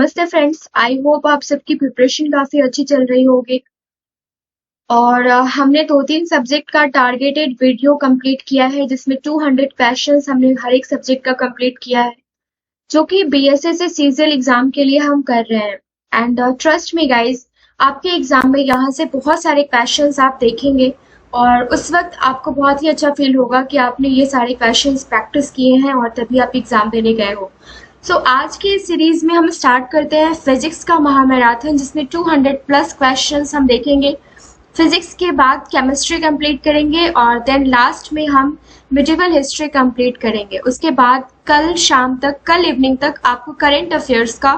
नमस्ते friends, I hope आप सबकी प्रिपरेशन काफी अच्छी चल रही होगी। और हमने 2-3 सब्जेक्ट का टारगेटेड वीडियो कंप्लीट किया है, जिसमें 200 क्वेश्चंस हमने हर एक सब्जेक्ट का कंप्लीट किया है, जो कि बीएसएस सीजीएल एग्जाम के लिए हम कर रहे हैं। एंड ट्रस्ट मी गाइज, आपके एग्जाम में यहाँ से बहुत सारे क्वेश्चंस आप देखेंगे और उस वक्त आपको बहुत ही अच्छा फील होगा कि आपने ये सारे क्वेश्चंस प्रैक्टिस किए हैं और तभी आप एग्जाम देने गए हो। सो आज की इस सीरीज में हम स्टार्ट करते हैं फिजिक्स का महामैराथन, जिसमें 200 प्लस क्वेश्चंस हम देखेंगे। फिजिक्स के बाद केमिस्ट्री कंप्लीट करेंगे और देन लास्ट में हम मिडिवल हिस्ट्री कंप्लीट करेंगे। उसके बाद कल इवनिंग तक आपको करंट अफेयर्स का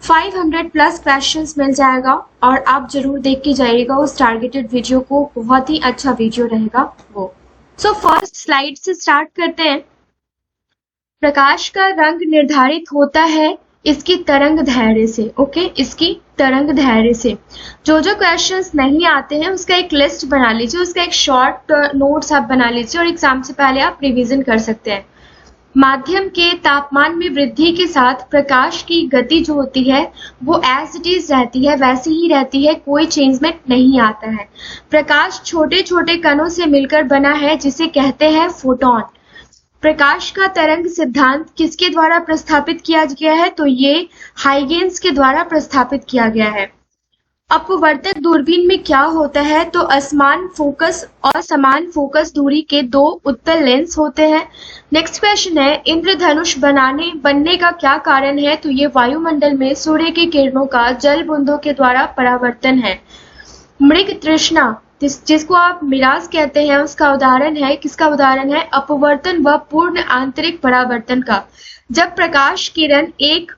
500 प्लस क्वेश्चंस मिल जाएगा और आप जरूर देख के जाइएगा उस टारगेटेड वीडियो को, बहुत ही अच्छा वीडियो रहेगा वो। सो फर्स्ट स्लाइड से स्टार्ट करते हैं। प्रकाश का रंग निर्धारित होता है इसकी तरंग दैर्ध्य से। ओके, इसकी तरंग दैर्ध्य से। जो क्वेश्चंस नहीं आते हैं उसका एक लिस्ट बना लीजिए, उसका एक शॉर्ट नोट्स आप बना लीजिए और एग्जाम से पहले आप रिवीजन कर सकते हैं। माध्यम के तापमान में वृद्धि के साथ प्रकाश की गति जो होती है वो एज इट इज रहती है, वैसी ही रहती है, कोई चेंजमेंट नहीं आता है। प्रकाश छोटे छोटे कणों से मिलकर बना है, जिसे कहते हैं फोटोन। प्रकाश का तरंग सिद्धांत किसके द्वारा प्रस्तावित किया गया है? तो ये हाइगेन्स के द्वारा प्रस्तावित किया गया है। अपवर्तक दूरबीन में क्या होता है? तो असमान फोकस और समान फोकस दूरी के दो उत्तल लेंस होते हैं। नेक्स्ट क्वेश्चन है, इंद्रधनुष बनने का क्या कारण है? तो ये वायुमंडल में सूर्य की किरणों का जल बूंदों के द्वारा परावर्तन है। मृग तृष्णा जिसको आप मिराज कहते हैं, उसका उदाहरण है, किसका उदाहरण है? अपवर्तन व पूर्ण आंतरिक परावर्तन का। जब प्रकाश किरण एक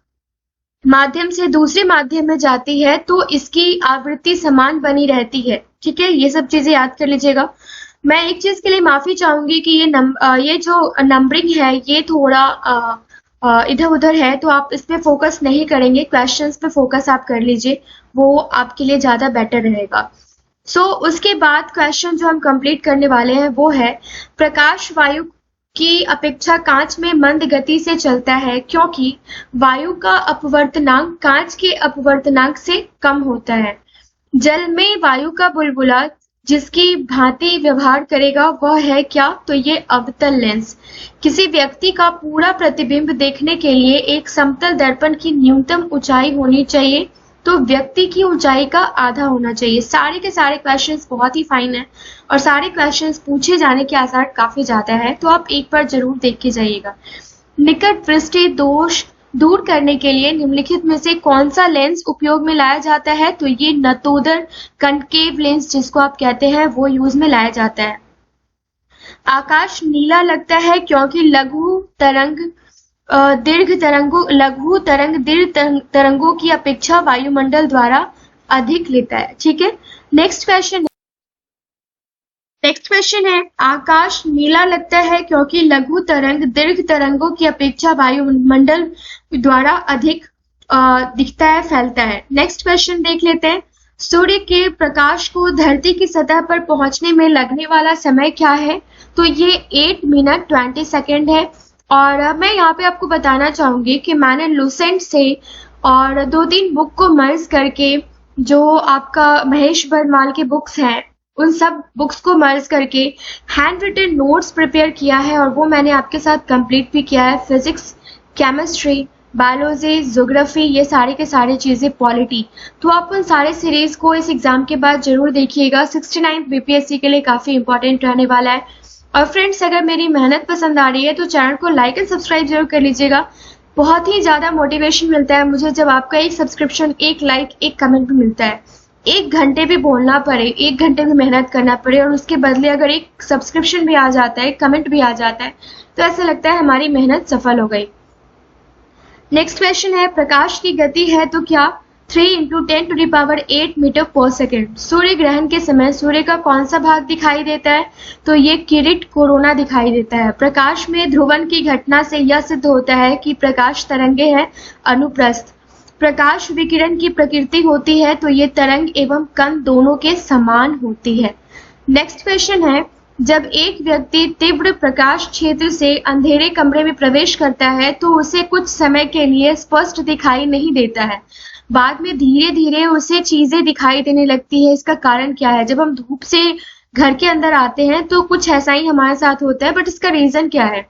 माध्यम से दूसरे माध्यम में जाती है तो इसकी आवृत्ति समान बनी रहती है। ठीक है, ये सब चीजें याद कर लीजिएगा। मैं एक चीज के लिए माफी चाहूंगी कि ये जो नंबरिंग है ये थोड़ा इधर उधर है, तो आप इस पे फोकस नहीं करेंगे, क्वेश्चंस पे फोकस आप कर लीजिए, वो आपके लिए ज्यादा बेटर रहेगा। उसके बाद क्वेश्चन जो हम कंप्लीट करने वाले हैं वो है, प्रकाश वायु की अपेक्षा कांच में मंद गति से चलता है क्योंकि वायु का अपवर्तनांक कांच के अपवर्तनांक से कम होता है। जल में वायु का बुलबुला जिसकी भांति व्यवहार करेगा वह है क्या? तो ये अवतल लेंस। किसी व्यक्ति का पूरा प्रतिबिंब देखने के लिए एक समतल दर्पण की न्यूनतम ऊंचाई होनी चाहिए, तो व्यक्ति की ऊंचाई का आधा होना चाहिए। सारे के सारे क्वेश्चंस बहुत ही फाइन है और सारे क्वेश्चंस पूछे जाने के आसार काफी ज्यादा है, तो आप एक बार जरूर देख के जाइएगा। निकट दृष्टि दोष दूर करने के लिए निम्नलिखित में से कौन सा लेंस उपयोग में लाया जाता है? तो ये नतोदर कनकेव लेंस जिसको आप कहते हैं वो यूज में लाया जाता है। आकाश नीला लगता है क्योंकि लघु तरंग दीर्घ तरंगों की अपेक्षा वायुमंडल द्वारा अधिक लेता है। ठीक है, नेक्स्ट क्वेश्चन है, आकाश नीला लगता है क्योंकि लघु तरंग दीर्घ तरंगों की अपेक्षा वायुमंडल द्वारा अधिक दिखता है, फैलता है। नेक्स्ट क्वेश्चन देख लेते हैं, सूर्य के प्रकाश को धरती की सतह पर पहुंचने में लगने वाला समय क्या है? तो ये 8 मिनट 20 सेकेंड है। और मैं यहाँ पे आपको बताना चाहूंगी कि मैंने लुसेंट से और 2-3 बुक को मर्ज करके, जो आपका महेश बरमाल के बुक्स हैं, उन सब बुक्स को मर्ज करके हैंड रिटन नोट्स प्रिपेयर किया है और वो मैंने आपके साथ कंप्लीट भी किया है। फिजिक्स, केमिस्ट्री, बायोलॉजी, ज्योग्राफी, ये सारे के सारे चीजें, पॉलिटी, तो आप उन सारे सीरीज को इस एग्जाम के बाद जरूर देखिएगा। 69 बीपीएससी के लिए काफी इंपॉर्टेंट रहने वाला है। और फ्रेंड्स, अगर मेरी मेहनत पसंद आ रही है तो चैनल को लाइक एंड सब्सक्राइब जरूर कर लीजिएगा। बहुत ही ज्यादा मोटिवेशन मिलता है मुझे जब आपका एक सब्सक्रिप्शन, एक लाइक, एक कमेंट भी मिलता है। 1 घंटे भी बोलना पड़े, 1 घंटे भी मेहनत करना पड़े और उसके बदले अगर एक सब्सक्रिप्शन भी आ जाता है, कमेंट भी आ जाता है, तो ऐसा लगता है हमारी मेहनत सफल हो गई। नेक्स्ट क्वेश्चन है, प्रकाश की गति है तो क्या? 3 × 10⁸ मीटर पर सेकेंड। सूर्य ग्रहण के समय सूर्य का कौन सा भाग दिखाई देता है? तो ये किरीट कोरोना दिखाई देता है। प्रकाश में ध्रुवण की घटना से यह सिद्ध होता है कि प्रकाश तरंगे हैं अनुप्रस्थ। प्रकाश विकिरण की प्रकृति होती है तो ये तरंग एवं कण दोनों के समान होती है। नेक्स्ट क्वेश्चन है, जब एक व्यक्ति तीव्र प्रकाश क्षेत्र से अंधेरे कमरे में प्रवेश करता है तो उसे कुछ समय के लिए स्पष्ट दिखाई नहीं देता है, बाद में धीरे धीरे उसे चीजें दिखाई देने लगती है। इसका कारण क्या है? जब हम धूप से घर के अंदर आते हैं तो कुछ ऐसा ही हमारे साथ होता है, बट इसका रीजन क्या है?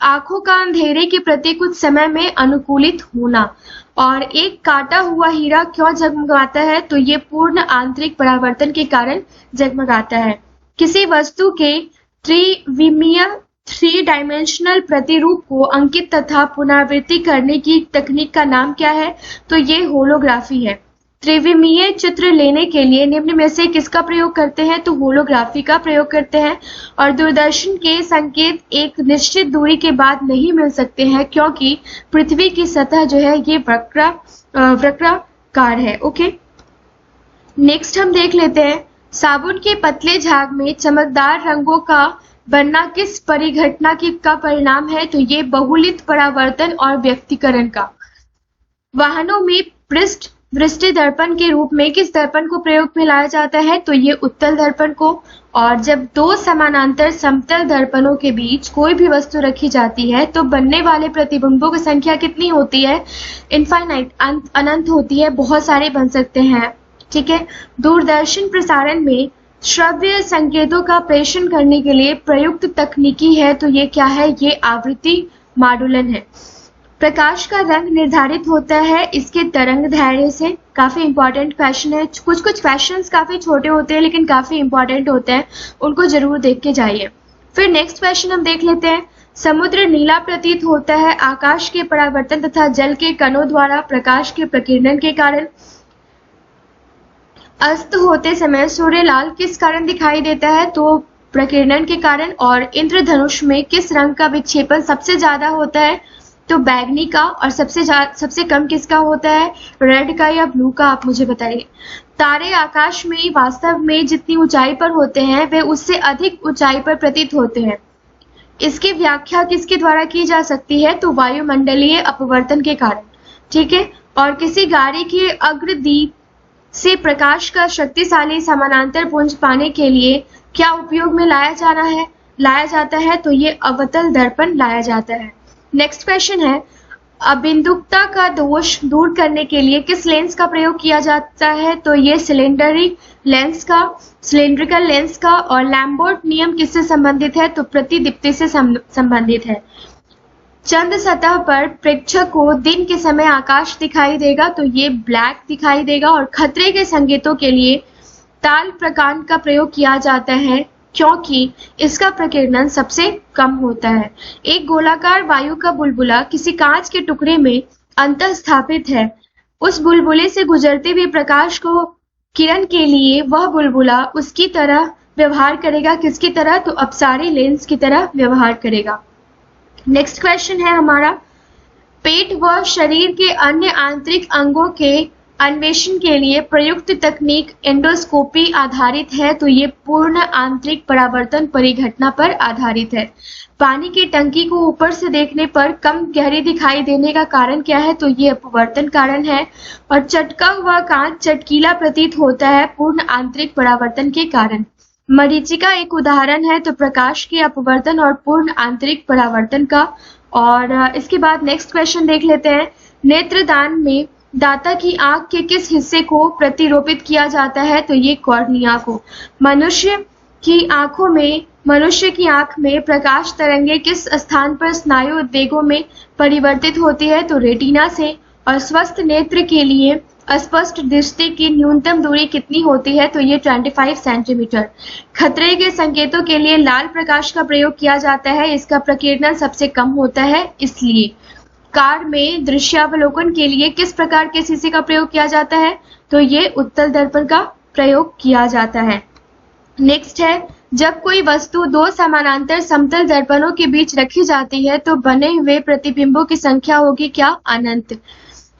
आंखों का अंधेरे के प्रति कुछ समय में अनुकूलित होना। और एक काटा हुआ हीरा क्यों जगमगाता है? तो ये पूर्ण आंतरिक परावर्तन के कारण जगमगाता है। किसी वस्तु के त्रिविमीय 3 डायमेंशनल प्रतिरूप को अंकित तथा पुनरावृत्ति करने की तकनीक का नाम क्या है? तो ये होलोग्राफी है। त्रिविमीय चित्र लेने के लिए निम्न में से किसका प्रयोग करते हैं? तो होलोग्राफी का प्रयोग करते हैं। और दूरदर्शन के संकेत एक निश्चित दूरी के बाद नहीं मिल सकते हैं क्योंकि पृथ्वी की सतह जो है ये वक्राकार है। ओके, नेक्स्ट हम देख लेते हैं साबुन के पतले झाग में चमकदार रंगों का बनना किस परिघटना का परिणाम है? तो ये बहुलित परावर्तन और व्यक्तीकरण का। वाहनों में पृष्ठ वृष्टि दर्पण के रूप में किस दर्पण को प्रयोग में लाया जाता है? तो ये उत्तल दर्पण को। और जब 2 समानांतर समतल दर्पणों के बीच कोई भी वस्तु रखी जाती है तो बनने वाले प्रतिबिंबों की संख्या कितनी होती है? इनफाइनाइट, अनंत होती है, बहुत सारे बन सकते हैं। ठीक है। दूरदर्शन प्रसारण में श्रव्य संकेतों का प्रेषण करने के लिए प्रयुक्त तकनीकी है, तो ये क्या है? ये आवृत्ति माडुलन है। प्रकाश का रंग निर्धारित होता है इसके तरंग दैर्ध्य से। काफी इंपॉर्टेंट क्वेश्चन है। कुछ क्वेश्चंस काफी छोटे होते हैं लेकिन काफी इंपॉर्टेंट होते हैं, उनको जरूर देख के जाइए। फिर नेक्स्ट क्वेश्चन हम देख लेते हैं। समुद्र नीला प्रतीत होता है आकाश के परावर्तन तथा जल के कणों द्वारा प्रकाश के प्रकीर्णन के कारण। अस्त होते समय सूर्य लाल किस कारण दिखाई देता है? तो प्रकीर्णन के कारण। और इंद्रधनुष में किस रंग का विक्षेपण सबसे ज्यादा होता है? तो बैगनी का। और सबसे कम किसका होता है? रेड का या ब्लू का? आप मुझे बताइए। तारे आकाश में वास्तव में जितनी ऊंचाई पर होते हैं वे उससे अधिक ऊंचाई पर प्रतीत होते हैं। इसकी व्याख्या किसके द्वारा की जा सकती है? तो वायुमंडलीय अपवर्तन के कारण। ठीक है। और किसी गाड़ी के अग्रदीप से प्रकाश का शक्तिशाली समानांतर पुंज पाने के लिए क्या उपयोग में लाया जाता है? तो ये अवतल दर्पण लाया जाता है। नेक्स्ट क्वेश्चन है, अबिंदुकता का दोष दूर करने के लिए किस लेंस का प्रयोग किया जाता है? तो ये सिलेंड्रिकल लेंस का। और लैम्बर्ट नियम किससे संबंधित है? तो प्रतिदीप्ति से संबंधित है। चंद्र सतह पर प्रेक्षक को दिन के समय आकाश दिखाई देगा, तो ये ब्लैक दिखाई देगा। और खतरे के संकेतों के लिए ताल प्रकांड का प्रयोग किया जाता है क्योंकि इसका प्रकीर्णन सबसे कम होता है। एक गोलाकार वायु का बुलबुला किसी कांच के टुकड़े में अंतः स्थापित है। उस बुलबुले से गुजरते हुए प्रकाश को किरण के लिए वह बुलबुला उसकी तरह व्यवहार करेगा। किसकी तरह? तो अपसारी लेंस की तरह व्यवहार करेगा। नेक्स्ट क्वेश्चन है हमारा, पेट व शरीर के अन्य आंतरिक अंगों के अन्वेषण के लिए प्रयुक्त तकनीक एंडोस्कोपी आधारित है, तो ये पूर्ण आंतरिक परावर्तन परिघटना पर आधारित है। पानी की टंकी को ऊपर से देखने पर कम गहरी दिखाई देने का कारण क्या है? तो ये अपवर्तन कारण है। और चटका हुआ कांच चटकीला प्रतीत होता है पूर्ण आंतरिक परावर्तन के कारण। मरीचिका एक उदाहरण है तो प्रकाश के अपवर्तन और पूर्ण आंतरिक परावर्तन का। और इसके बाद नेक्स्ट क्वेश्चन देख लेते हैं, नेत्रदान में दाता की आंख के किस हिस्से को प्रतिरोपित किया जाता है? तो ये कॉर्निया को। मनुष्य की आंख में प्रकाश तरंगे किस स्थान पर स्नायु उद्वेगों में परिवर्तित होती है? तो रेटिना से। और स्वस्थ नेत्र के लिए अस्पष्ट दृष्टि की न्यूनतम दूरी कितनी होती है? तो ये 25 सेंटीमीटर। खतरे के संकेतों के लिए लाल प्रकाश का प्रयोग किया जाता है, इसका प्रकीर्णन सबसे कम होता है इसलिए। कार में दृश्यावलोकन के लिए किस प्रकार के शीशे का प्रयोग किया जाता है? तो ये उत्तल दर्पण का प्रयोग किया जाता है। नेक्स्ट है, जब कोई वस्तु 2 समानांतर समतल दर्पणों के बीच रखी जाती है तो बने हुए प्रतिबिंबों की संख्या होगी क्या? अनंत।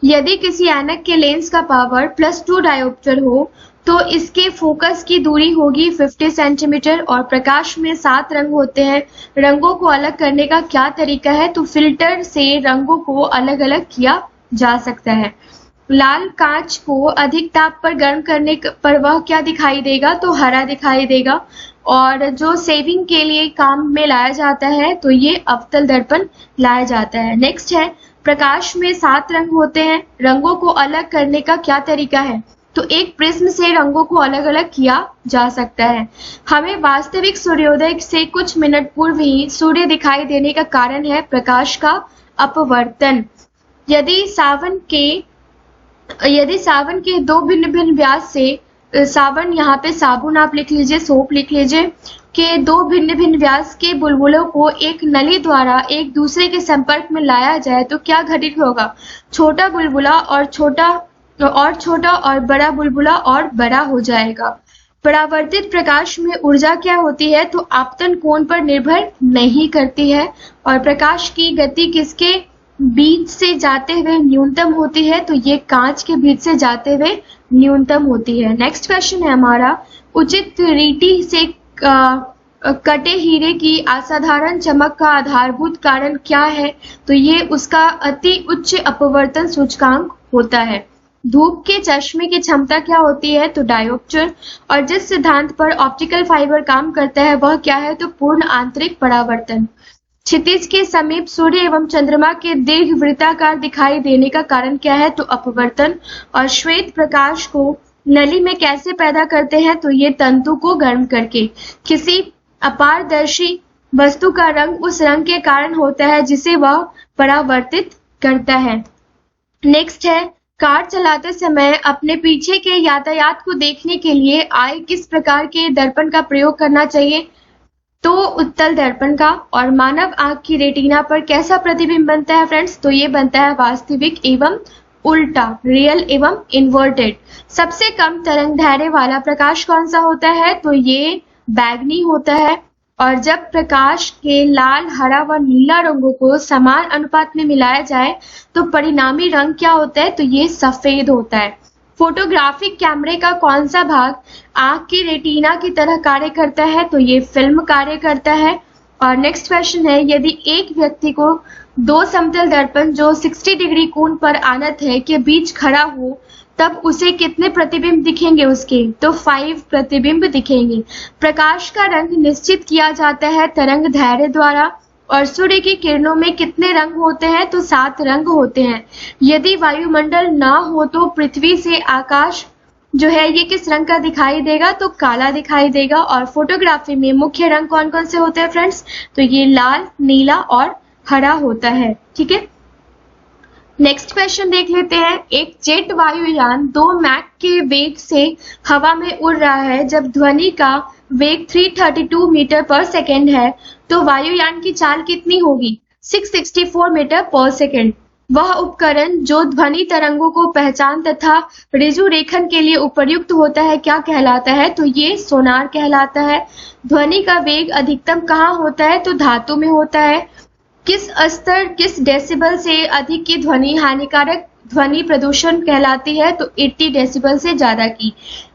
यदि किसी ऐनक के लेंस का पावर +2 डायोप्टर हो तो इसके फोकस की दूरी होगी 50 सेंटीमीटर। और प्रकाश में 7 रंग होते हैं, रंगों को अलग करने का क्या तरीका है? तो फिल्टर से रंगों को अलग अलग किया जा सकता है। लाल कांच को अधिक ताप पर गर्म करने पर वह क्या दिखाई देगा, तो हरा दिखाई देगा। और जो सेविंग के लिए काम में लाया जाता है तो ये अवतल दर्पण लाया जाता है। नेक्स्ट है, प्रकाश में 7 रंग होते हैं, रंगों को अलग करने का क्या तरीका है, तो एक प्रिज्म से रंगों को अलग अलग किया जा सकता है। हमें वास्तविक सूर्योदय से कुछ मिनट पूर्व ही सूर्य दिखाई देने का कारण है प्रकाश का अपवर्तन। यदि सावन के 2 भिन्न भिन्न व्यास से, सावन यहाँ पे साबुन आप लिख लीजिए, सोप लिख लीजिए, के 2 भिन्न भिन्न व्यास के बुलबुलों को एक नली द्वारा एक दूसरे के संपर्क में लाया जाए तो क्या घटित होगा, छोटा बुलबुला और छोटा और बड़ा बुलबुला और बड़ा हो जाएगा। परावर्तित प्रकाश में ऊर्जा क्या होती है, तो आपतन कोण पर निर्भर नहीं करती है। और प्रकाश की गति किसके बीच से जाते हुए न्यूनतम होती है, तो ये कांच के बीच से जाते हुए न्यूनतम होती है। नेक्स्ट क्वेश्चन है हमारा, उचित रीति से कटे हीरे की असाधारण चमक का आधारभूत कारण क्या है, तो ये उसका अति उच्च अपवर्तन सूचकांक होता है। धूप के चश्मे की क्षमता क्या होती है, तो डायोप्टर। और जिस सिद्धांत पर ऑप्टिकल फाइबर काम करता है वह क्या है, तो पूर्ण आंतरिक परावर्तन। क्षितिज के समीप सूर्य एवं चंद्रमा के दीर्घ वृत्ताकार दिखाई देने का कारण क्या है, तो अपवर्तन। और श्वेत प्रकाश को नली में कैसे पैदा करते हैं, तो ये तंतु को गर्म करके। किसी अपारदर्शी वस्तु का रंग उस रंग के कारण होता है जिसे वह परावर्तित करता है। नेक्स्ट है, कार चलाते समय अपने पीछे के यातायात को देखने के लिए आए किस प्रकार के दर्पण का प्रयोग करना चाहिए, तो उत्तल दर्पण का। और मानव आंख की रेटिना पर कैसा प्रतिबिंब बनता है फ्रेंड्स, तो ये बनता है वास्तविक एवं उल्टा, रियल एवं इन्वर्टेड। सबसे कम तरंग दैर्ध्य वाला प्रकाश कौन सा होता है, तो ये बैंगनी होता है। और जब प्रकाश के लाल, हरा व नीला रंगों को समान अनुपात में मिलाया जाए तो परिणामी रंग क्या होता है, तो ये सफेद होता है। फोटोग्राफिक कैमरे का कौन सा भाग आंख की रेटिना की तरह कार्य करता है, तो ये फिल्म कार्य करता है। और नेक्स्ट क्वेश्चन है, यदि एक व्यक्ति को 2 समतल दर्पण जो 60 डिग्री कोण पर आनत है के बीच खड़ा हो तब उसे कितने प्रतिबिंब दिखेंगे उसके, तो 5 प्रतिबिंब दिखेंगे। प्रकाश का रंग निश्चित किया जाता है तरंग दैर्ध्य द्वारा। और सूर्य की किरणों में कितने रंग होते हैं, तो 7 रंग होते हैं। यदि वायुमंडल ना हो तो पृथ्वी से आकाश जो है ये किस रंग का दिखाई देगा, तो काला दिखाई देगा। और फोटोग्राफी में मुख्य रंग कौन कौन से होते हैं फ्रेंड्स, तो ये लाल, नीला और हरा होता है। ठीक है, नेक्स्ट क्वेश्चन देख लेते हैं। एक जेट वायुयान 2 मैक के वेग से हवा में उड़ रहा है। जब ध्वनि का वेग 332 मीटर पर सेकेंड है तो वायुयान की चाल कितनी होगी, 664 मीटर पर सेकेंड। वह उपकरण जो ध्वनि तरंगों को पहचान तथा ऋजु रेखन के लिए उपयुक्त होता है क्या कहलाता है, तो ये सोनार कहलाता है। ध्वनि का वेग अधिकतम कहाँ होता है, तो धातु में होता है। किस स्तर, किस डेसिबल से अधिक की ध्वनि हानिकारक ध्वनि प्रदूषण कहलाती है, तो 80 डेसिबल से ज्यादा की।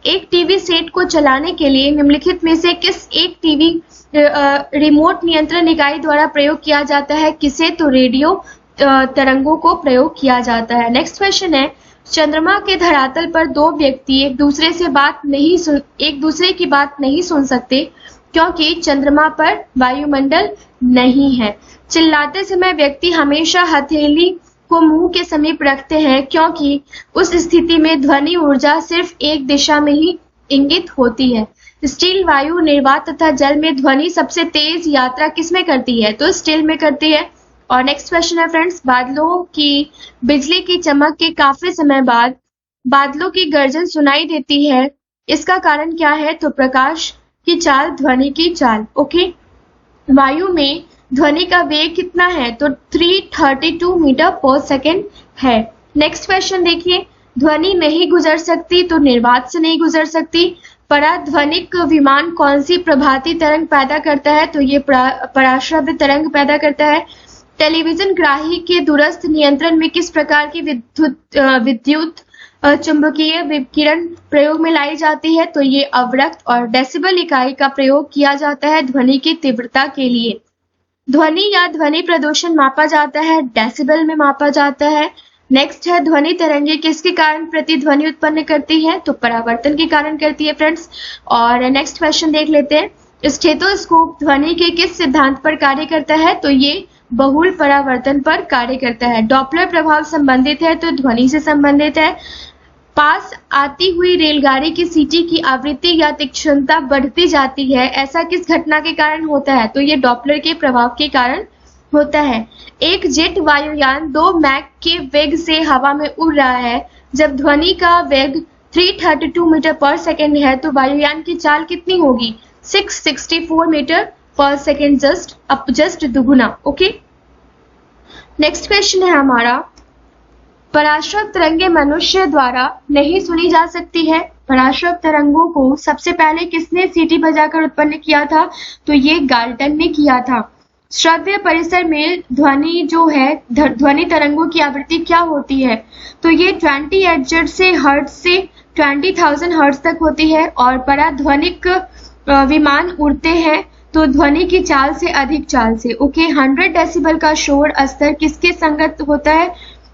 एक टीवी सेट को चलाने के लिए निम्नलिखित में से किस एक टीवी रिमोट नियंत्रण इकाई द्वारा प्रयोग किया जाता है, किसे, तो रेडियो तरंगों को प्रयोग किया जाता है। नेक्स्ट क्वेश्चन है, चंद्रमा के धरातल पर 2 व्यक्ति एक दूसरे की बात नहीं सुन सकते क्योंकि चंद्रमा पर वायुमंडल नहीं है। चिल्लाते समय व्यक्ति हमेशा हथेली को मुंह के समीप रखते हैं क्योंकि उस स्थिति में ध्वनि ऊर्जा सिर्फ एक दिशा में ही इंगित होती है। स्टील, वायु, निर्वात तथा जल में ध्वनि सबसे तेज यात्रा किसमें करती है, तो स्टील में करती है। और नेक्स्ट क्वेश्चन है फ्रेंड्स, बादलों की बिजली की चमक के काफी समय बाद बादलों की गर्जन सुनाई देती है, इसका कारण क्या है, तो प्रकाश की चाल, ध्वनि की चाल। ओके, वायु में ध्वनि का वेग कितना है, तो 332 मीटर पर सेकेंड है। नेक्स्ट क्वेश्चन देखिए, ध्वनि नहीं गुजर सकती तो निर्वात से नहीं गुजर सकती। पराध्वनिक विमान कौन सी प्रभाती तरंग पैदा करता है, तो ये पराश्रव्य तरंग पैदा करता है। टेलीविजन ग्राही के दूरस्थ नियंत्रण में किस प्रकार की विद्युत चुंबकीय विकिरण प्रयोग में लाई जाती है, तो ये अवरक्त। और डेसिबल इकाई का प्रयोग किया जाता है ध्वनि की तीव्रता के लिए। ध्वनि या ध्वनि प्रदूषण मापा जाता है डेसिबल में मापा जाता है। नेक्स्ट है ध्वनि तरंगे किसके कारण प्रतिध्वनि उत्पन्न करती है? तो परावर्तन के कारण करती है फ्रेंड्स। और नेक्स्ट क्वेश्चन देख लेते हैं, स्टेथोस्कोप ध्वनि के किस सिद्धांत पर कार्य करता है? तो ये बहुल परावर्तन पर कार्य करता है। डॉपलर प्रभाव संबंधित है तो ध्वनि से संबंधित है। पास आती हुई रेलगाड़ी की सीटी की आवृत्ति या तीक्ष्णता बढ़ती जाती है, ऐसा किस घटना के कारण होता है? तो ये डॉपलर के प्रभाव के कारण होता है। एक जेट वायुयान 2 मैक के वेग से हवा में उड़ रहा है। जब ध्वनि का वेग 332 मीटर पर सेकेंड है तो वायुयान की चाल कितनी होगी? 664 मीटर पर सेकेंड, जस्ट दुगुना। ओके, नेक्स्ट क्वेश्चन है हमारा, पराश्रव तरंगे मनुष्य द्वारा नहीं सुनी जा सकती है। पराश्रव तरंगों को सबसे पहले किसने सीटी बजाकर उत्पन्न किया था? तो ये गाल्टन ने किया था। श्रव्य परिसर में ध्वनि जो है, ध्वनि तरंगों की आवृत्ति क्या होती है? तो ये 28 हर्ट्ज से 20,000 हर्ट्ज तक होती है। और पराध्वनिक विमान उड़ते हैं तो ध्वनि की चाल से अधिक चाल से। ओके, 100 डेसिबल का शोर स्तर किसके संगत होता है?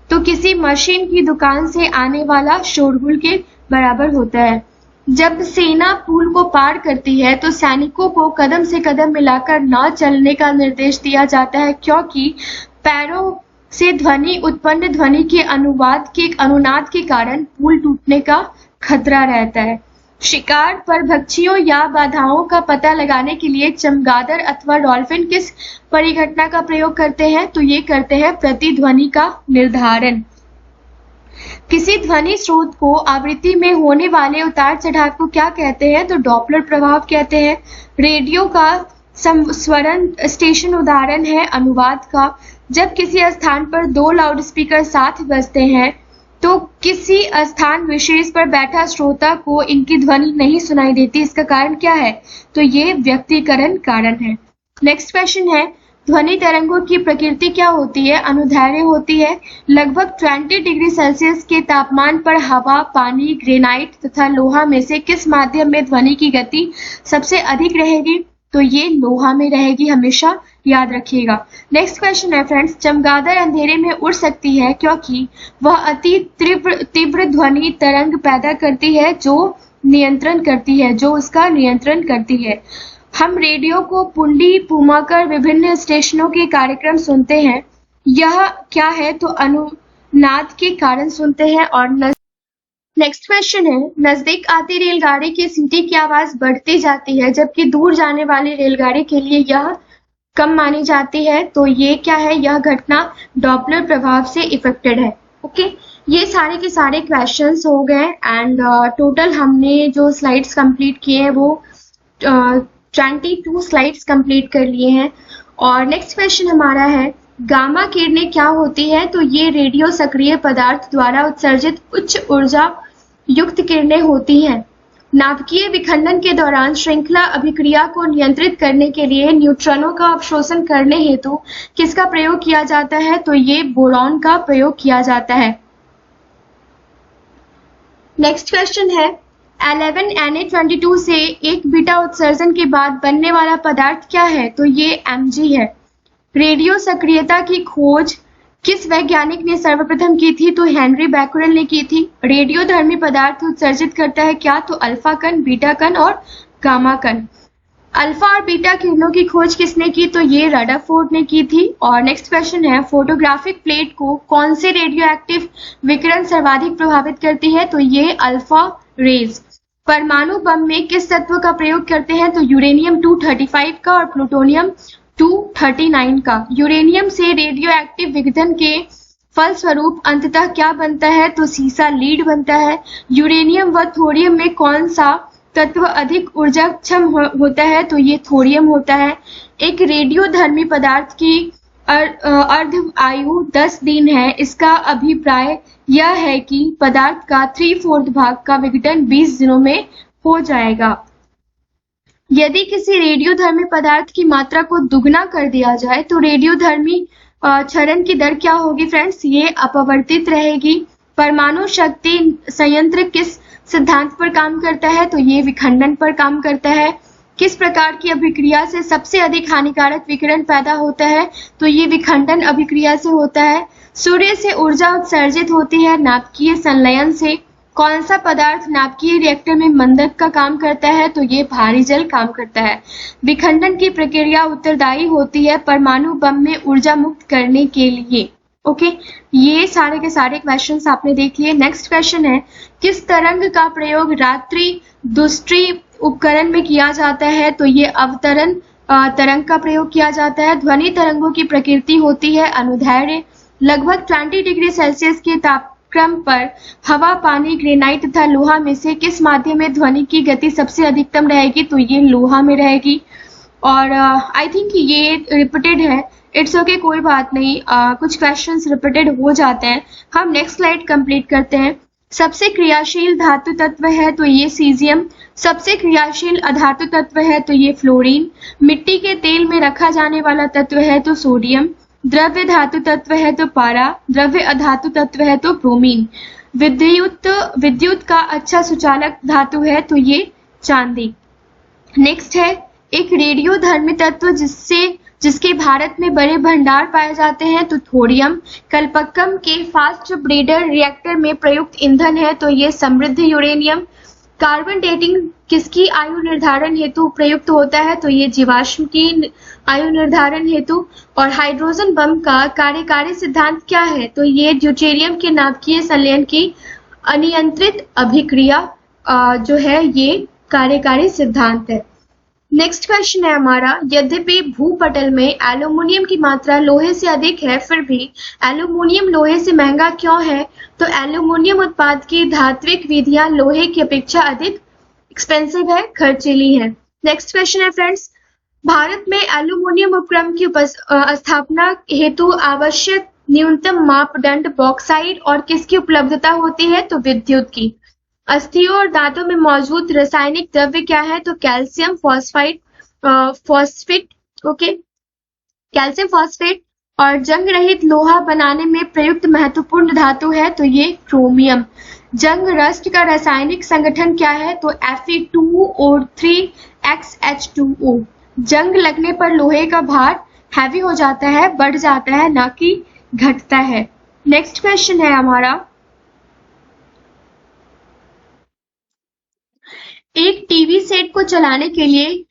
तो किसी मशीन की दुकान से आने वाला शोरगुल के बराबर होता है। जब सेना पुल को पार करती है तो सैनिकों को कदम से कदम मिलाकर न चलने का निर्देश दिया जाता है, क्योंकि पैरों से ध्वनि उत्पन्न ध्वनि के अनुनाद के कारण पुल टूटने का खतरा रहता है। शिकार पर भक्षियों या बाधाओं का पता लगाने के लिए चमगादड़ अथवा डॉल्फिन किस परिघटना का प्रयोग करते हैं? तो ये करते हैं प्रतिध्वनि का निर्धारण। किसी ध्वनि स्रोत को आवृत्ति में होने वाले उतार चढ़ाव को क्या कहते हैं? तो डॉपलर प्रभाव कहते हैं। रेडियो का संस्वरण स्टेशन उदाहरण है अनुवाद का। जब किसी स्थान पर 2 लाउडस्पीकर साथ बजते हैं तो किसी स्थान विशेष पर बैठा श्रोता को इनकी ध्वनि नहीं सुनाई देती। इसका कारण क्या है? तो ये व्यक्तिकरण कारण है। नेक्स्ट क्वेश्चन है, ध्वनि तरंगों की प्रकृति क्या होती है? अनुदैर्घ्य होती है। लगभग 20 डिग्री सेल्सियस के तापमान पर हवा, पानी, ग्रेनाइट तथा लोहा में से किस माध्यम में ध्वनि की गति सबसे अधिक रहेगी? तो ये लोहा में रहेगी, हमेशा याद रखिएगा। नेक्स्ट क्वेश्चन है फ्रेंड्स, चमगादड़ अंधेरे में उड़ सकती है क्योंकि वह अति तीव्र ध्वनि तरंग पैदा करती है जो उसका नियंत्रण करती है। हम रेडियो को पुंडी पुमाकर विभिन्न स्टेशनों के कार्यक्रम सुनते हैं। यह क्या है? तो अनुनाद के कारण सुनते हैं। और नेक्स्ट क्वेश्चन है, नजदीक आती रेलगाड़ी की सीटी की आवाज बढ़ती जाती है जबकि दूर जाने वाली रेलगाड़ी के लिए यह कम मानी जाती है। तो ये क्या है? यह घटना डॉपलर प्रभाव से इफेक्टेड है। ओके, ये सारे के सारे क्वेश्चंस हो गए एंड टोटल हमने जो स्लाइड्स कंप्लीट किए हैं वो 22 स्लाइड्स कंप्लीट कर लिए हैं। और नेक्स्ट क्वेश्चन हमारा है, गामा किरणें क्या होती है? तो ये रेडियो सक्रिय पदार्थ द्वारा उत्सर्जित उच्च ऊर्जा युक्त किरणें होती हैं। नाभिकीय विखंडन के दौरान श्रृंखला अभिक्रिया को नियंत्रित करने के लिए न्यूट्रॉनों का अवशोषण करने हेतु किसका प्रयोग किया जाता है? तो ये बोरॉन का प्रयोग किया जाता है। नेक्स्ट क्वेश्चन है, 11Na22 से एक बीटा उत्सर्जन के बाद बनने वाला पदार्थ क्या है? तो ये Mg है। रेडियो सक्रियता की खोज किस वैज्ञानिक ने सर्वप्रथम की थी? तो हेनरी बैकरेल ने की थी। रेडियो धर्मी पदार्थ उत्सर्जित करता है क्या? तो अल्फा कण, बीटा कण और गामा कण। अल्फा और बीटा किरणों की खोज किसने की? तो ये रदरफोर्ड ने की थी। और नेक्स्ट क्वेश्चन है, फोटोग्राफिक प्लेट को कौन से रेडियो एक्टिव विकिरण सर्वाधिक प्रभावित करती है? तो ये अल्फा रेज। परमाणु बम में किस तत्व का प्रयोग करते हैं? तो यूरेनियम 235 का और प्लूटोनियम 239 का। यूरेनियम से रेडियो एक्टिव विघटन के फलस्वरूप अंततः क्या बनता है? तो सीसा लीड बनता है। यूरेनियम व थोरियम में कौन सा तत्व अधिक ऊर्जाक्षम होता है? तो ये थोरियम होता है। एक रेडियो धर्मी पदार्थ की अर्ध आयु 10 दिन है। इसका अभिप्राय यह है कि पदार्थ का 3/4 भाग का विघटन 20 दिनों में हो जाएगा। यदि किसी रेडियोधर्मी पदार्थ की मात्रा को दुगना कर दिया जाए तो रेडियोधर्मी क्षरण की दर क्या होगी फ्रेंड्स? ये अपवर्तित रहेगी। परमाणु शक्ति संयंत्र किस सिद्धांत पर काम करता है? तो ये विखंडन पर काम करता है। किस प्रकार की अभिक्रिया से सबसे अधिक हानिकारक विकिरण पैदा होता है? तो ये विखंडन अभिक्रिया से होता है। सूर्य से ऊर्जा उत्सर्जित होती है नाभिकीय संलयन से। कौन सा पदार्थ नाभिकीय रिएक्टर में मंदक का काम करता है? तो ये भारी जल काम करता है। विखंडन की प्रक्रिया उत्तरदायी होती है परमाणु बम में ऊर्जा मुक्त करने के लिए। ओके, ये सारे के सारे क्वेश्चंस आपने देख लिए। नेक्स्ट क्वेश्चन है, किस तरंग का प्रयोग रात्रि दृष्टि उपकरण में किया जाता है? तो ये अवतरण तरंग का प्रयोग किया जाता है। ध्वनि तरंगों की प्रकृति होती है अनुदैर्ध्य। लगभग 20 डिग्री सेल्सियस के तापक्रम पर हवा, पानी, ग्रेनाइट तथा लोहा में से किस माध्यम में ध्वनि की गति सबसे अधिकतम रहेगी? तो ये लोहा में रहेगी। और आई थिंक ये रिपीटेड है, इट्स ओके, कोई बात नहीं, कुछ क्वेश्चंस रिपीटेड हो जाते हैं। हम नेक्स्ट स्लाइड कंप्लीट करते हैं। सबसे क्रियाशील धातु तत्व है तो ये सीजियम। सबसे क्रियाशील अधातु तत्व है तो ये फ्लोरीन। मिट्टी के तेल में रखा जाने वाला तत्व है तो सोडियम। द्रव्य धातु तत्व है तो पारा। द्रव्य अधातु तत्व है तो ब्रोमीन। विद्युत का अच्छा सुचालक धातु है तो ये चांदी। नेक्स्ट है, एक रेडियोधर्मी तत्व जिसके भारत में बड़े भंडार पाए जाते हैं तो थोरियम। कल्पक्कम के फास्ट ब्रीडर रिएक्टर में प्रयुक्त ईंधन है तो ये समृद्ध यूरेनियम। कार्बन डेटिंग किसकी आयु निर्धारण हेतु प्रयुक्त होता है? तो ये जीवाश्म की आयु निर्धारण हेतु। और हाइड्रोजन बम का कार्यकारी सिद्धांत क्या है? तो ये ड्यूटेरियम के नाभिकीय संलयन की अनियंत्रित अभिक्रिया जो है ये कार्यकारी सिद्धांत है। नेक्स्ट क्वेश्चन है हमारा, यद्यपि भूपटल में एल्यूमिनियम की मात्रा लोहे से अधिक है, फिर भी एल्यूमिनियम लोहे से महंगा क्यों है? तो एल्यूमिनियम उत्पाद की धात्विक विधियां लोहे की अपेक्षा अधिक एक्सपेंसिव है, खर्चीली है। नेक्स्ट क्वेश्चन है फ्रेंड्स, भारत में एल्यूमिनियम उपक्रम की स्थापना हेतु आवश्यक न्यूनतम मापदंड बॉक्साइट और किसकी उपलब्धता होती है? तो विद्युत की। अस्थियों और दांतों में मौजूद रासायनिक द्रव्य क्या है? तो calcium phosphate. Okay, calcium phosphate. और जंग रहित लोहा बनाने में प्रयुक्त महत्वपूर्ण धातु है तो ये क्रोमियम। जंग रस्ट का रासायनिक संगठन क्या है? तो Fe2O3XH2O। जंग लगने पर लोहे का भार हैवी हो जाता है, बढ़ जाता है, ना कि घटता है। नेक्स्ट क्वेश्चन है हमारा, एक टीवी सेट को चलाने के लिए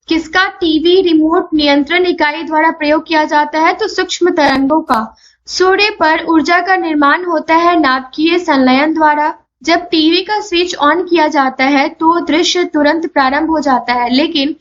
किसका टीवी रिमोट नियंत्रण इकाई द्वारा प्रयोग किया जाता है? तो सूक्ष्म तरंगों का। सूर्य पर ऊर्जा का निर्माण होता है नाभिकीय संलयन द्वारा। जब टीवी का स्विच ऑन किया जाता है तो दृश्य तुरंत प्रारंभ हो जाता है, लेकिन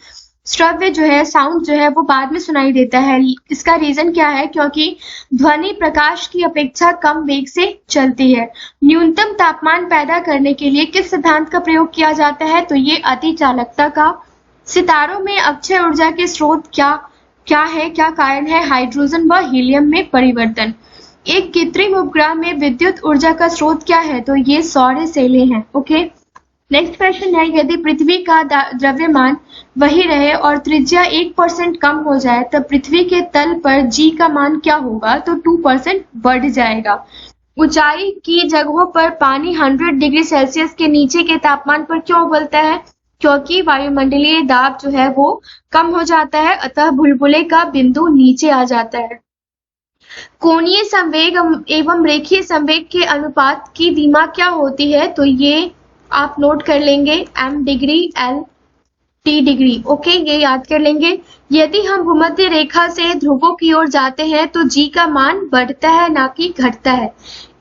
श्रव्य जो है, साउंड जो है वो बाद में सुनाई देता है। इसका रीजन क्या है? क्योंकि ध्वनि प्रकाश की अपेक्षा कम वेग से चलती है। न्यूनतम तापमान पैदा करने के लिए किस सिद्धांत का प्रयोग किया जाता है? तो ये अतिचालकता का। सितारों में अक्षय ऊर्जा के स्रोत क्या कारण है? हाइड्रोजन व हीलियम में परिवर्तन। एक कृत्रिम उपग्रह में विद्युत ऊर्जा का स्रोत क्या है? तो ये सौर सेलें हैं। ओके, नेक्स्ट क्वेश्चन है, यदि पृथ्वी का द्रव्यमान वही रहे और त्रिज्या 1% कम हो जाए तब पृथ्वी के तल पर g का मान क्या होगा? तो 2% बढ़ जाएगा। ऊंचाई की जगहों पर पानी 100 डिग्री सेल्सियस के नीचे के तापमान पर क्यों उबलता है? क्योंकि वायुमंडलीय दाब जो है वो कम हो जाता है, अतः बुलबुले का बिंदु नीचे आ जाता है। कोणीय संवेग एवं रेखीय संवेग के अनुपात की विमा क्या होती है? तो ये आप नोट कर लेंगे, m degree l t degree. Okay, ये याद कर लेंगे। यदि हम भूमध्य रेखा से ध्रुवों की ओर जाते हैं तो g का मान बढ़ता है, ना कि घटता है।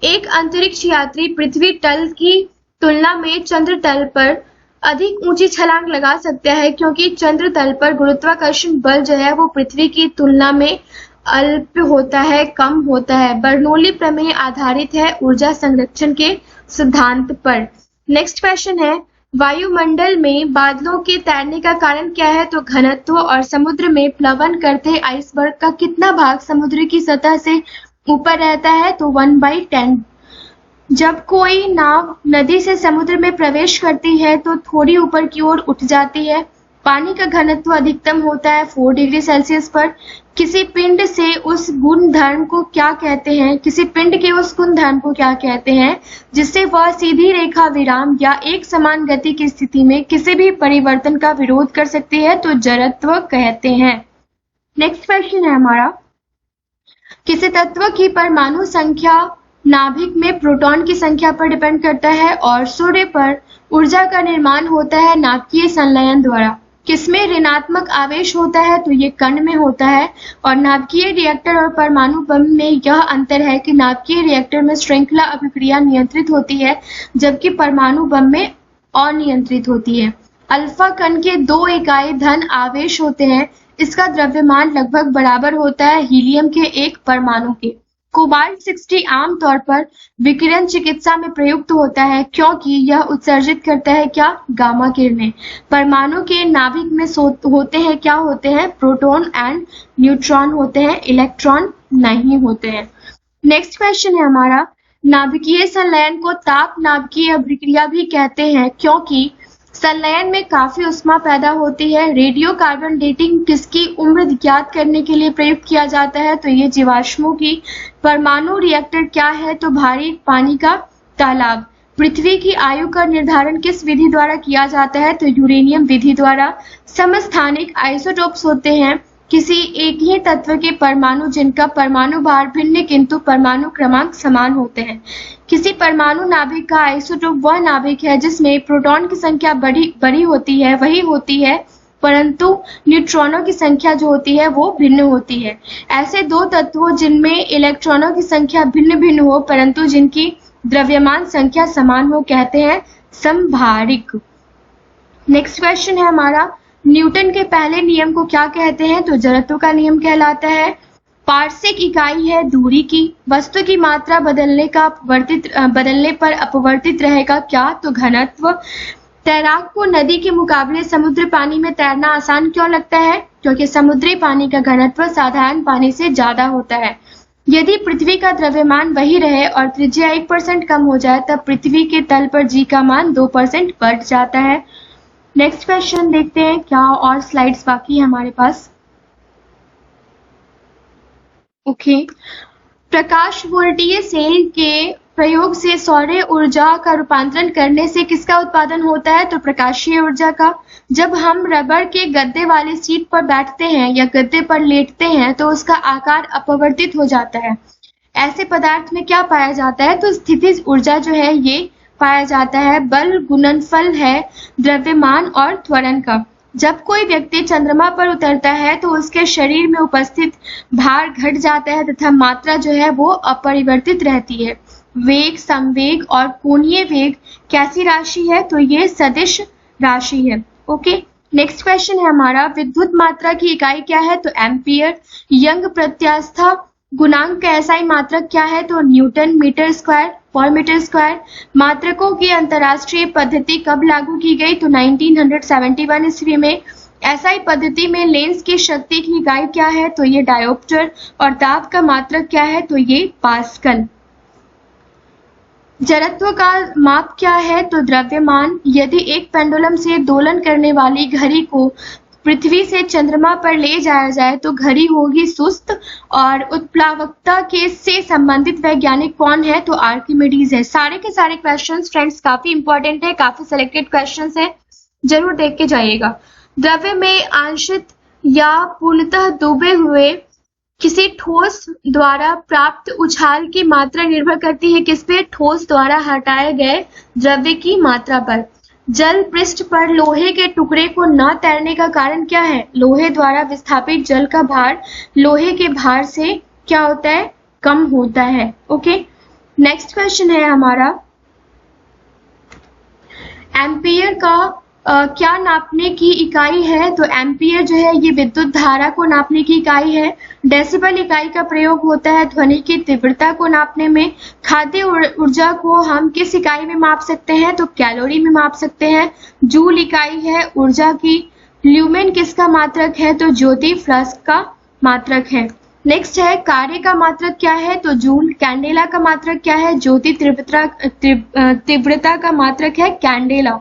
एक अंतरिक्ष यात्री पृथ्वी तल की तुलना में चंद्र तल पर अधिक ऊंची छलांग लगा सकता है, क्योंकि चंद्र तल पर गुरुत्वाकर्षण बल जो है वो पृथ्वी की तुलना में अल्प होता है, कम होता है। बर्नौली प्रमेय आधारित है ऊर्जा संरक्षण के सिद्धांत पर। नेक्स्ट क्वेश्चन है, वायुमंडल में बादलों के तैरने का कारण क्या है? तो घनत्व। और समुद्र में प्लवन करते आइसबर्ग का कितना भाग समुद्र की सतह से ऊपर रहता है? तो 1/10। जब कोई नाव नदी से समुद्र में प्रवेश करती है तो थोड़ी ऊपर की ओर उठ जाती है। पानी का घनत्व अधिकतम होता है 4 डिग्री सेल्सियस पर। किसी पिंड से उस गुण धर्म को क्या कहते हैं, किसी पिंड के उस गुण धर्म को क्या कहते हैं जिससे वह सीधी रेखा विराम या एक समान गति की स्थिति में किसी भी परिवर्तन का विरोध कर सकती है, तो जड़त्व कहते हैं। नेक्स्ट क्वेश्चन है हमारा, किसी तत्व की परमाणु संख्या नाभिक में प्रोटॉन की संख्या पर डिपेंड करता है और सूर्य पर ऊर्जा का निर्माण होता है नाभिकीय संलयन द्वारा। किसमें ऋणात्मक आवेश होता है, तो ये कण में होता है। और नाभिकीय रिएक्टर और परमाणु बम में यह अंतर है कि नाभिकीय रिएक्टर में श्रृंखला अभिक्रिया नियंत्रित होती है जबकि परमाणु बम में अनियंत्रित होती है। अल्फा कण के 2 इकाई धन आवेश होते हैं। इसका द्रव्यमान लगभग बराबर होता है हीलियम के 1 परमाणु के। कोबाल्ट 60 आमतौर पर विकिरण चिकित्सा में प्रयुक्त होता है क्योंकि यह उत्सर्जित करता है क्या, गामा किरणें। परमाणु के नाभिक में होते हैं क्या होते हैं, प्रोटॉन एंड न्यूट्रॉन होते हैं, इलेक्ट्रॉन नहीं होते हैं। नेक्स्ट क्वेश्चन है हमारा, नाभिकीय संलयन को ताप नाभिकीय अभिक्रिया भी कहते हैं क्योंकि संलयन में काफी उष्मा पैदा होती है। रेडियो कार्बन डेटिंग किसकी उम्र ज्ञात करने के लिए प्रयुक्त किया जाता है, तो ये जीवाश्मों की। परमाणु रिएक्टर क्या है, तो भारी पानी का तालाब। पृथ्वी की आयु का निर्धारण किस विधि द्वारा किया जाता है, तो यूरेनियम विधि द्वारा। समस्थानिक आइसोटोप्स होते हैं किसी एक ही तत्व के परमाणु जिनका परमाणु भार भिन्न किंतु परमाणु क्रमांक समान होते हैं। किसी परमाणु नाभिक का आइसोटोप वह नाभिक है जिसमें प्रोटॉन की संख्या बड़ी होती है, वही होती है, परंतु न्यूट्रॉनों की संख्या जो होती है वो भिन्न होती है। ऐसे 2 तत्वों जिनमें इलेक्ट्रॉनों की संख्या भिन्न भिन्न हो परंतु जिनकी द्रव्यमान संख्या समान हो कहते हैं समभारिक। नेक्स्ट क्वेश्चन है हमारा, न्यूटन के पहले नियम को क्या कहते हैं, तो जड़त्व का नियम कहलाता है। पार्शिक इकाई है दूरी की। वस्तु की मात्रा बदलने पर अपवर्तित रहेगा क्या, तो घनत्व। तैराक को नदी के मुकाबले समुद्र पानी में तैरना आसान क्यों लगता है, क्योंकि समुद्री पानी का घनत्व साधारण पानी से ज्यादा होता है। यदि पृथ्वी का द्रव्यमान वही रहे और त्रिज्या 1% कम हो जाए तब पृथ्वी के तल पर जी का मान 2% बढ़ जाता है। नेक्स्ट क्वेश्चन देखते हैं, क्या और स्लाइड्स बाकी है हमारे पास। ओके, प्रकाश वोल्टीय सेल के प्रयोग से सौर ऊर्जा का रूपांतरण करने से किसका उत्पादन होता है, तो प्रकाशीय ऊर्जा का। जब हम रबर के गद्दे वाली सीट पर बैठते हैं या गद्दे पर लेटते हैं तो उसका आकार अपवर्तित हो जाता है। ऐसे पदार्थ में क्या पाया जाता है, तो स्थितिज ऊर्जा जो है ये पाया जाता है। बल गुणनफल है द्रव्यमान और त्वरण का। जब कोई व्यक्ति चंद्रमा पर उतरता है तो उसके शरीर में उपस्थित भार घट जाता है तथा मात्रा जो है वो अपरिवर्तित रहती है। वेग, संवेग और कोणीय वेग कैसी राशि है, तो ये सदिश राशि है। ओके, नेक्स्ट क्वेश्चन है हमारा, विद्युत मात्रा की इकाई क्या है, तो एम्पियर। यंग प्रत्यास्था गुणांक का एसआई मात्रक क्या है, तो न्यूटन मीटर स्क्वायर पर मीटर स्क्वायर। मात्रकों की अंतरराष्ट्रीय पद्धति कब लागू की गई, तो 1971 ईस्वी में। एसआई पद्धति में लेंस की शक्ति की इकाई क्या है, तो ये डायोप्टर। और दाब का मात्रक क्या है, तो ये पास्कल। जड़त्व का माप क्या है, तो द्रव्यमान। यदि एक पेंडुलम से दोलन करने वाली घड़ी को पृथ्वी से चंद्रमा पर ले जाया जाए तो घड़ी होगी सुस्त। और उत्प्लावकता के से संबंधित वैज्ञानिक कौन है, तो आर्किमिडीज है। सारे के सारे क्वेश्चंस फ्रेंड्स काफी इंपॉर्टेंट है, काफी सिलेक्टेड क्वेश्चंस है, जरूर देख के जाइएगा। द्रव्य में आंशिक या पूर्णतः डूबे हुए किसी ठोस द्वारा प्राप्त उछाल की मात्रा निर्भर करती है किस पे, ठोस द्वारा हटाए गए द्रव्य की मात्रा पर। जल पृष्ठ पर लोहे के टुकड़े को न तैरने का कारण क्या है, लोहे द्वारा विस्थापित जल का भार लोहे के भार से क्या होता है, कम होता है। ओके, नेक्स्ट क्वेश्चन है हमारा, एम्पियर का क्या नापने की इकाई है, तो एम्पियर जो है ये विद्युत धारा को नापने की इकाई है। डेसिबल इकाई का प्रयोग होता है ध्वनि की तीव्रता को नापने में। खाद्य ऊर्जा को हम किस इकाई में माप सकते हैं, तो कैलोरी में माप सकते हैं। जूल इकाई है ऊर्जा की। ल्यूमेन किसका मात्रक है, तो ज्योति फ्लक्स का मात्रक है। नेक्स्ट है कार्य का मात्रक क्या है, तो जूल। कैंडेला का मात्रक क्या है, ज्योति तीव्रता का मात्रक है कैंडेला।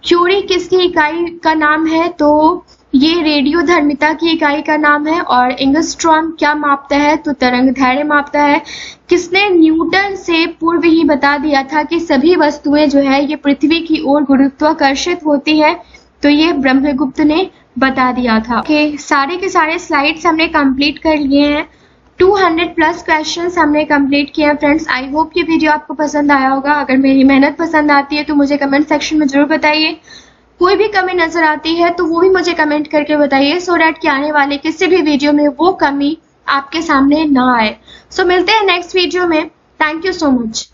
क्यूरी किसकी इकाई का नाम है? तो ये रेडियोधर्मिता की इकाई का नाम है। और एंगस्ट्रॉम क्या मापता है? तो तरंगदैर्घ्य मापता है। किसने न्यूटन से पूर्व ही बता दिया था कि सभी वस्तुएं जो है ये पृथ्वी की ओर गुरुत्वाकर्षित होती है? तो ये ब्रह्मगुप्त ने बता दिया था। ओके, सारे के सारे स्लाइड्स हमने कंप्लीट कर लिए हैं। 200 प्लस क्वेश्चंस हमने कंप्लीट किए हैं फ्रेंड्स। आई होप ये वीडियो आपको पसंद आया होगा। अगर मेरी मेहनत पसंद आती है तो मुझे कमेंट सेक्शन में जरूर बताइए। कोई भी कमी नजर आती है तो वो भी मुझे कमेंट करके बताइए, सो डैट कि आने वाले किसी भी वीडियो में वो कमी आपके सामने ना आए। सो मिलते हैं नेक्स्ट वीडियो में। Thank you so much.